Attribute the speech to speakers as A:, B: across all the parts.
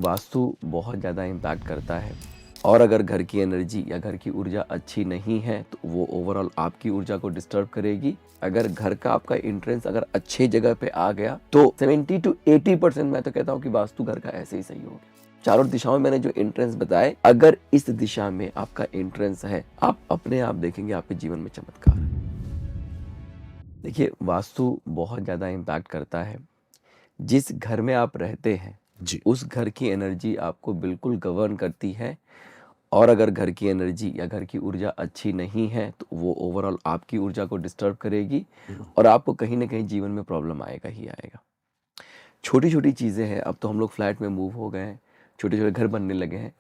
A: वास्तु बहुत ज़्यादा इम्पैक्ट करता है और अगर घर की एनर्जी या घर की ऊर्जा अच्छी नहीं है तो वो ओवरऑल आपकी ऊर्जा को डिस्टर्ब करेगी। अगर घर का आपका एंट्रेंस अगर अच्छे जगह पे आ गया तो 70 to 80% मैं तो कहता हूँ कि वास्तु घर का ऐसे ही सही हो गया। चारों दिशाओं में मैंने जो एंट्रेंस बताए, अगर इस दिशा में आपका एंट्रेंस है, आप अपने आप देखेंगे आपके जीवन में चमत्कार। देखिए, वास्तु बहुत ज़्यादा इम्पैक्ट करता है। जिस घर में आप रहते हैं
B: जी।
A: उस घर की एनर्जी आपको बिल्कुल गवर्न करती है और अगर घर की एनर्जी या घर की ऊर्जा अच्छी नहीं है तो वो ओवरऑल आपकी ऊर्जा को डिस्टर्ब करेगी और आपको कहीं ना कहीं जीवन में प्रॉब्लम आएगा ही आएगा। छोटी छोटी चीज़ें हैं, अब तो हम लोग फ्लैट में मूव हो गए हैं, छोटे छोटे घर बनने लगे हैं।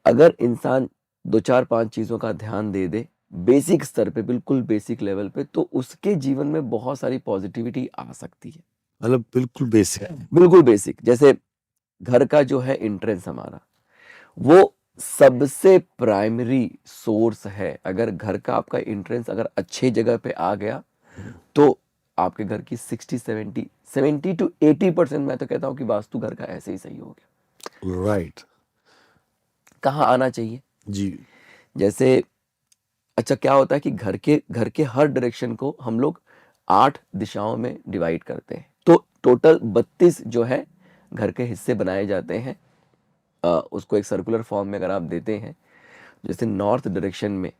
A: अगर इंसान 2 4 5 चीज़ों का ध्यान दे दे बेसिक स्तर पे, बिल्कुल बेसिक लेवल पे, तो उसके जीवन में बहुत सारी पॉजिटिविटी आ सकती है।
B: मतलब बिल्कुल बेसिक।
A: बिल्कुल बेसिक, जैसे घर का जो है एंट्रेंस हमारा, वो सबसे प्राइमरी सोर्स है। अगर घर का आपका एंट्रेंस अगर अच्छे जगह पे आ गया तो आपके घर की 70 to 80% मैं तो कहता हूँ कि वास्तु घर का ऐसे ही सही हो गया।
B: राइट।
A: कहाँ आना चाहिए?
B: जी।
A: जैसे अच्छा, क्या होता है कि घर के हर डायरेक्शन को हम लोग 8 दिशाओं में डिवाइड करते हैं, तो टोटल 32 जो है घर के हिस्से बनाए जाते हैं। उसको एक सर्कुलर फॉर्म में अगर आप देते हैं, जैसे नॉर्थ डायरेक्शन में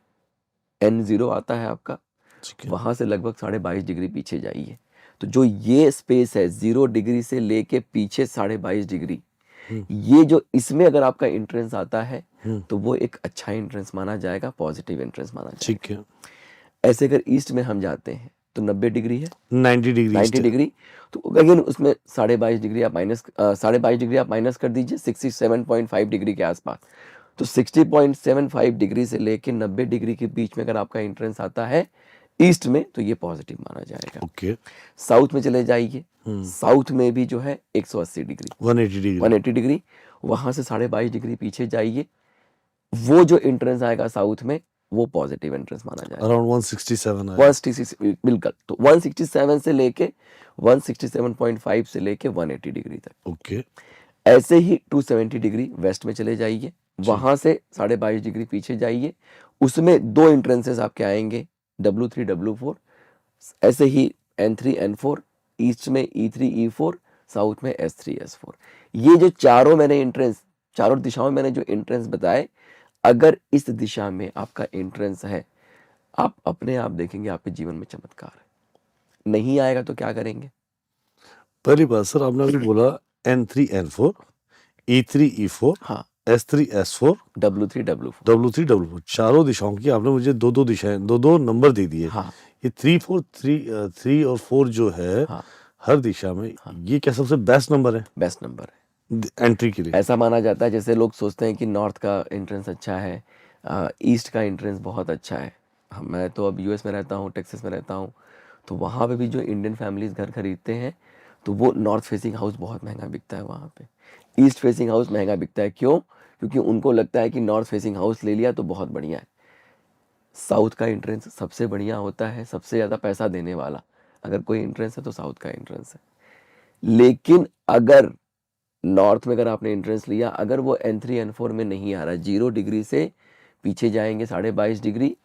A: N0 आता है आपका,
B: ठीक है।
A: वहां से लगभग 22.5 डिग्री पीछे जाइए, तो जो ये स्पेस है 0 डिग्री से लेके पीछे 22.5 डिग्री, ये जो इसमें अगर आपका एंट्रेंस आता है तो वो एक अच्छा एंट्रेंस माना जाएगा, पॉजिटिव एंट्रेंस माना जाएगा।
B: ठीक है।
A: ऐसे अगर ईस्ट में हम जाते हैं तो 90 डिग्री है,
B: 90 डिग्री
A: 90 डिग्री, तो अगेन उसमें 22.5 डिग्री आप माइनस 22.5 डिग्री आप माइनस कर दीजिए, 67.5 डिग्री के आसपास। तो 60.75 डिग्री से लेके 90 डिग्री के बीच में अगर आपका एंट्रेंस आता है ईस्ट में तो ये पॉजिटिव माना जाएगा।
B: ओके।
A: साउथ में चले जाइए, साउथ में भी जो है 180 डिग्री,
B: 180 डिग्री।
A: 180 डिग्री, वहां से 22.5 डिग्री पीछे जाइए, वो जो एंट्रेंस आएगा साउथ में वो पॉजिटिव एंट्रेंस माना जाएगा।
B: अराउंड 167 है।
A: 166 बिल्कुल, तो 167 से लेके 167.5 से लेके 180 डिग्री तक।
B: ओके।
A: ऐसे ही 270 डिग्री वेस्ट में चले जाइए, वहां से 22.5 डिग्री पीछे जाइए, उसमें 2 एंट्रेंसेस आपके आएंगे, W3 W4। ऐसे ही N3 N4, ईस्ट में E3 E4, साउथ में S3 S4। ये जो चारों मैंने एंट्रेंस, चारों दिशाओं में मैंने जो एंट्रेंस बताए, अगर इस दिशा में आपका एंट्रेंस है, आप अपने आप देखेंगे आपके जीवन में चमत्कार है। नहीं आएगा तो क्या करेंगे?
B: पहली बात सर, आपने अभी बोला N3 N4, E3 E4,
A: हाँ,
B: S3 S4,
A: W3 W4।
B: W3 W4, चारों दिशाओं की आपने मुझे दो दो दिशाएं, दो दो नंबर दे दिए।
A: हाँ
B: ये 3 और 4 जो है
A: हाँ,
B: हर दिशा में, ये क्या सबसे बेस्ट नंबर है
A: बेस्ट नंबर है।
B: एंट्री के लिए?
A: ऐसा माना जाता है, जैसे लोग सोचते हैं कि नॉर्थ का एंट्रेंस अच्छा है, ईस्ट का एंट्रेंस बहुत अच्छा है। मैं तो अब यूएस में रहता हूँ, टेक्सास में रहता हूँ, तो वहाँ पे भी जो इंडियन फैमिलीज घर खरीदते हैं तो वो नॉर्थ फेसिंग हाउस बहुत महंगा बिकता है वहाँ पे। ईस्ट फेसिंग हाउस महंगा बिकता है, क्यों? क्योंकि उनको लगता है कि नॉर्थ फेसिंग हाउस ले लिया तो बहुत बढ़िया है। साउथ का एंट्रेंस सबसे बढ़िया होता है, सबसे ज़्यादा पैसा देने वाला अगर कोई एंट्रेंस है तो साउथ का एंट्रेंस है। लेकिन अगर नॉर्थ में अगर आपने एंट्रेंस लिया, अगर वो N3 N4 में नहीं आ रहा, 0 डिग्री से पीछे जाएंगे 22.5 डिग्री,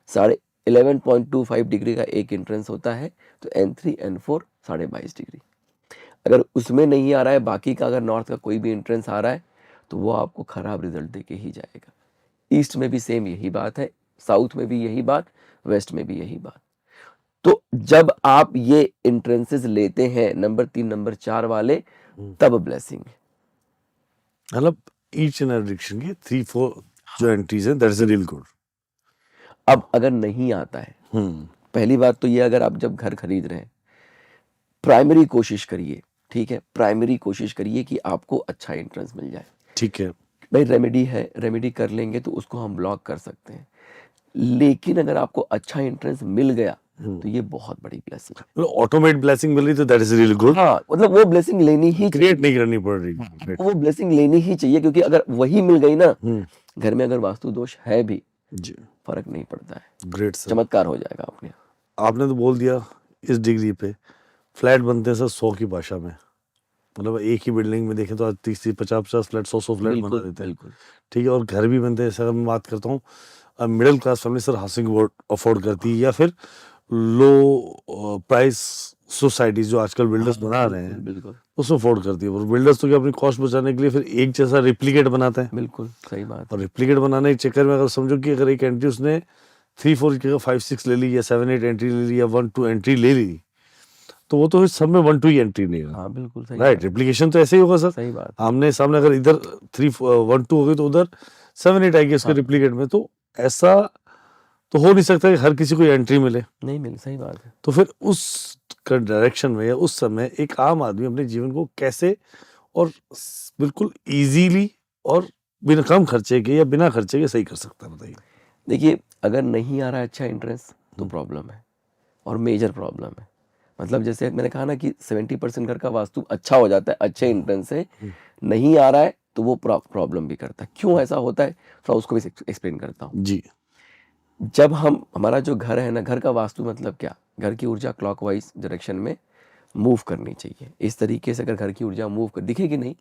A: 11.25 डिग्री का एक एंट्रेंस होता है, तो N3 N4 22.5 डिग्री। अगर उसमें नहीं आ रहा है, बाकी का अगर नॉर्थ का कोई भी एंट्रेंस आ रहा है तो वो आपको खराब रिजल्ट दे के ही जाएगा। ईस्ट में भी सेम यही बात है, साउथ में भी यही बात, वेस्ट में भी यही बात। तो जब आप ये एंट्रेंसेस लेते हैं नंबर 3 नंबर 4 वाले, तब ब्लेसिंग है।
B: मतलब ईच एंड एवरी डायरेक्शन की 3 4 जो एंट्रीज हैं, दैट इज रियल गुड।
A: अब अगर नहीं आता है, पहली बात तो ये, अगर आप जब घर खरीद रहे हैं, प्राइमरी कोशिश करिए, ठीक है, प्राइमरी कोशिश करिए कि आपको अच्छा एंट्रेंस मिल जाए।
B: ठीक है
A: भाई रेमेडी है, रेमेडी कर लेंगे तो उसको हम ब्लॉक कर सकते हैं, लेकिन अगर आपको अच्छा एंट्रेंस मिल गया तो ये बहुत बड़ी ब्लेसिंग है।
B: मतलब ऑटोमेट ब्लेसिंग मिल रही तो दैट इज रियल गुड।
A: हाँ, मतलब वो ब्लेसिंग लेनी ही
B: क्रिएट नहीं करनी पड़ रही।
A: वो ब्लेसिंग लेनी ही चाहिए, क्योंकि अगर वही मिल गई ना, घर में अगर वास्तु दोष है भी
B: जी,
A: फर्क नहीं पड़ता है,
B: ग्रेट सर।
A: चमत्कार हो जाएगा अपने।
B: आपने तो बोल दिया इस डिग्री पे फ्लैट बनते हैं सर 100 की भाषा में। मतलब एक ही बिल्डिंग में देखें तो आज 30-50 फ्लैट 100 फ्लैट बना
A: बिल्कुल,
B: देते हैं,
A: बिल्कुल।
B: ठीक है, और घर भी बनते हैं। जैसे अगर मैं बात करता हूँ middle class family sir housing afford करती है, या फिर लो प्राइस सोसाइटीज जो आजकल बिल्डर्स
A: हाँ,
B: बना रहे
A: बिल्कुल,
B: हैं
A: बिल्कुल,
B: उसको अफोर्ड करती है। और बिल्डर्स तो क्या अपनी कॉस्ट बचाने के लिए फिर एक जैसा रिप्लिकेट बनाते हैं,
A: बिल्कुल, सही बात
B: और
A: है।
B: रिप्लिकेट बनाने के चक्कर में अगर समझो कि अगर एक एंट्री उसने 3-4 की जगह 5-6 ले ली, या 7-8 एंट्री ले ली, या 1-2 एंट्री ले ली, तो वो तो फिर सब में 1-2 ही एंट्री लेगा।
A: हाँ, बिल्कुल सही
B: राइट,
A: बात
B: रिप्लिकेशन तो ऐसे ही होगा सर,
A: सही बात है।
B: आमने सामने अगर इधर 1-2 हो गई तो उधर 7-8 आएगी उसके
A: हाँ,
B: रिप्लिकेट में। तो ऐसा तो हो नहीं सकता कि हर किसी को एंट्री मिले।
A: नहीं मिल सही बात है।
B: तो फिर उस डायरेक्शन में या उस समय एक आम आदमी अपने जीवन को कैसे और बिल्कुल इजीली और बिना कम खर्चे के या बिना खर्चे के सही कर सकता है, बताइए।
A: देखिए, अगर नहीं आ रहा है अच्छा एंट्रेंस तो
B: हम्म,
A: प्रॉब्लम है, और मेजर प्रॉब्लम है। मतलब जैसे मैंने कहा ना कि 70% घर का वास्तु अच्छा हो जाता है अच्छे एंट्रेंस से,
B: हम्म,
A: नहीं आ रहा है तो वो प्रॉब्लम भी करता है। क्यों ऐसा होता है, थोड़ा उसको भी एक्सप्लेन करता हूँ।
B: जी,
A: जब हम हमारा जो घर है ना, घर का वास्तु मतलब क्या, घर की ऊर्जा क्लॉकवाइज डायरेक्शन में मूव करनी चाहिए। इस तरीके से अगर घर की ऊर्जा मूव कर दिखेगी नहीं,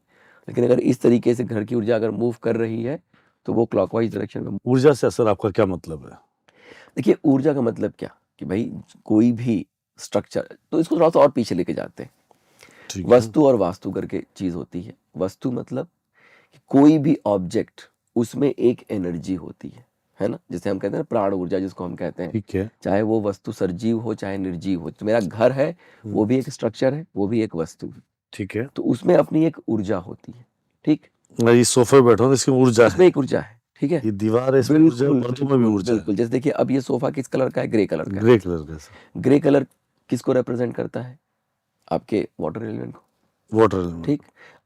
A: लेकिन अगर इस तरीके से घर की ऊर्जा अगर मूव कर रही है तो वो क्लॉकवाइज डायरेक्शन में।
B: ऊर्जा से असर आपका क्या मतलब है?
A: देखिए, ऊर्जा का मतलब क्या कि भाई कोई भी स्ट्रक्चर, तो इसको थोड़ा सा और पीछे लेके जाते हैं।
B: ठीक है,
A: वस्तु और वास्तु करके चीज होती है। वस्तु मतलब कि कोई भी ऑब्जेक्ट, उसमें एक एनर्जी होती है ना, जैसे हम कहते हैं ना प्राण ऊर्जा जिसको हम कहते हैं।
B: ठीक है,
A: चाहे वो वस्तु सजीव हो चाहे निर्जीव हो, तो मेरा घर है वो भी एक स्ट्रक्चर है, वो भी एक वस्तु है,
B: ठीक है।
A: तो उसमें अपनी एक ऊर्जा होती है। ठीक,
B: मैं ये सोफे पे बैठा हूँ, इसकी ऊर्जा है,
A: उसमें एक ऊर्जा है। ठीक है,
B: ये दीवार है इसमें ऊर्जा है,
A: बिल्कुल
B: पर्दों में भी
A: बिल्कुल
B: ऊर्जा है।
A: बिल्कुल। जैसे देखिए, अब ये सोफा किस कलर का है, ग्रे कलर का है।
B: ग्रे कलर का सर,
A: ग्रे कलर किसको रिप्रेजेंट करता है, आपके वाटर एलिमेंट को।
B: Water element.
A: ठीक,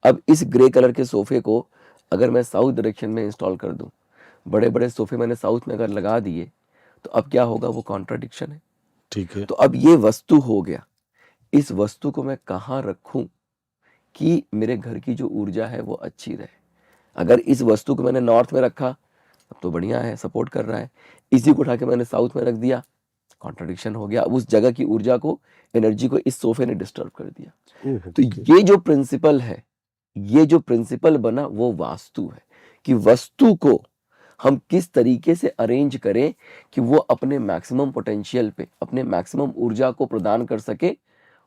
A: अब इस ग्रे कलर के सोफे को अगर मैं साउथ डायरेक्शन में इंस्टॉल कर दूं, बड़े बड़े सोफे मैंने साउथ में अगर लगा दिए, तो अब क्या होगा, वो कॉन्ट्राडिक्शन है।
B: ठीक है,
A: तो अब ये वस्तु हो गया, इस वस्तु को मैं कहाँ रखूं कि मेरे घर की जो ऊर्जा है वो अच्छी रहे। अगर इस वस्तु को मैंने नॉर्थ में रखा, अब तो बढ़िया है, सपोर्ट कर रहा है। इसी को उठा के मैंने साउथ में रख दिया, कॉन्ट्राडिक्शन हो गया। अब उस जगह की ऊर्जा को, एनर्जी को इस सोफे ने डिस्टर्ब कर दिया। तो
B: ओके,
A: ये जो प्रिंसिपल है, ये जो प्रिंसिपल बना वो वास्तु है, कि वस्तु को हम किस तरीके से अरेंज करें कि वो अपने मैक्सिमम पोटेंशियल पे अपने मैक्सिमम ऊर्जा को प्रदान कर सके,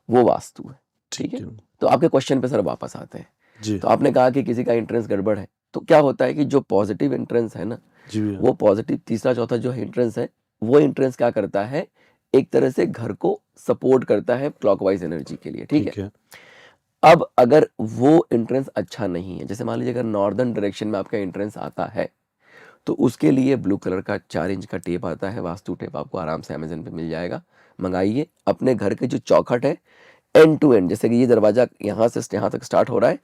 A: वो वास्तु है। ठीक
B: ठीक
A: है,
B: है,
A: तो आपके क्वेश्चन पे सर वापस आते हैं।
B: जी,
A: तो आपने कहा कि किसी का एंट्रेंस गड़बड़ है, तो क्या होता है कि जो पॉजिटिव एंट्रेंस है ना,
B: जी भैया,
A: वो पॉजिटिव तीसरा चौथा जो एंट्रेंस है, वो एंट्रेंस क्या करता है, एक तरह से घर को सपोर्ट करता है क्लॉकवाइज एनर्जी के लिए। ठीक है,
B: ठीक है,
A: अब अगर वो एंट्रेंस अच्छा नहीं है, जैसे मान लीजिए अगर नॉर्दर्न डायरेक्शन में आपका एंट्रेंस आता है, तो उसके लिए ब्लू कलर का 4 इंच का टेप आता है, वास्तु टेप, आपको आराम से अमेजन पे मिल जाएगा। मंगाइए। अपने घर के जो चौखट है, एंड टू एंड, जैसे कि ये दरवाजा यहाँ से यहाँ तक स्टार्ट हो रहा है,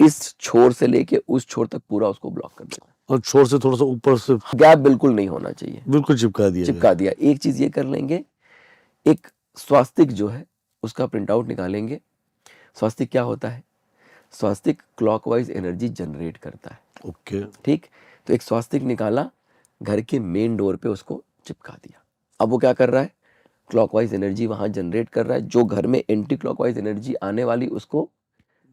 A: इस छोर से लेके उस छोर तक पूरा उसको ब्लॉक कर देना।
B: और छोर से थोड़ा सा ऊपर से
A: गैप बिल्कुल नहीं होना चाहिए,
B: बिल्कुल चिपका दिया
A: चिपका
B: गया।
A: दिया। एक चीज ये कर लेंगे, एक स्वास्तिक जो है उसका प्रिंट आउट निकालेंगे। स्वास्तिक क्या होता है, स्वास्तिक क्लॉकवाइज एनर्जी जनरेट करता है।
B: ओके,
A: ठीक, तो एक स्वास्तिक निकाला, घर के मेन डोर पे उसको चिपका दिया। अब वो क्या कर रहा है, क्लॉकवाइज एनर्जी वहां जनरेट कर रहा है, जो घर में एंटी क्लॉकवाइज एनर्जी आने वाली उसको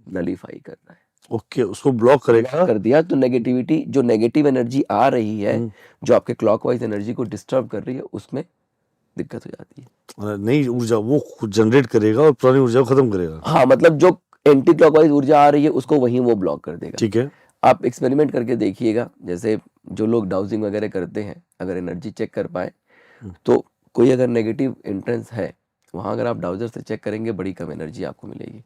A: नलीफाई कर रहा है।
B: ओके, उसको ब्लॉक
A: ब्लॉक
B: करेगा।
A: कर दिया तो नेगेटिविटी, जो नेगेटिव एनर्जी आ रही है,
B: हम्म,
A: जो आपके क्लॉकवाइज एनर्जी को डिस्टर्ब कर रही है, उसमें दिक्कत हो जाती है।
B: नई ऊर्जा वो खुद जनरेट करेगा और पुरानी ऊर्जा को खत्म करेगा।
A: हाँ, मतलब जो एंटी क्लॉकवाइज ऊर्जा आ रही है उसको वहीं वो ब्लॉक कर देगा।
B: ठीक है,
A: आप एक्सपेरिमेंट करके देखिएगा, जैसे जो लोग डाउजिंग वगैरह करते हैं, अगर एनर्जी चेक कर पाए, तो कोई अगर नेगेटिव एंट्रेंस है वहाँ, अगर आप डाउजर से चेक करेंगे, बड़ी कम एनर्जी आपको मिलेगी।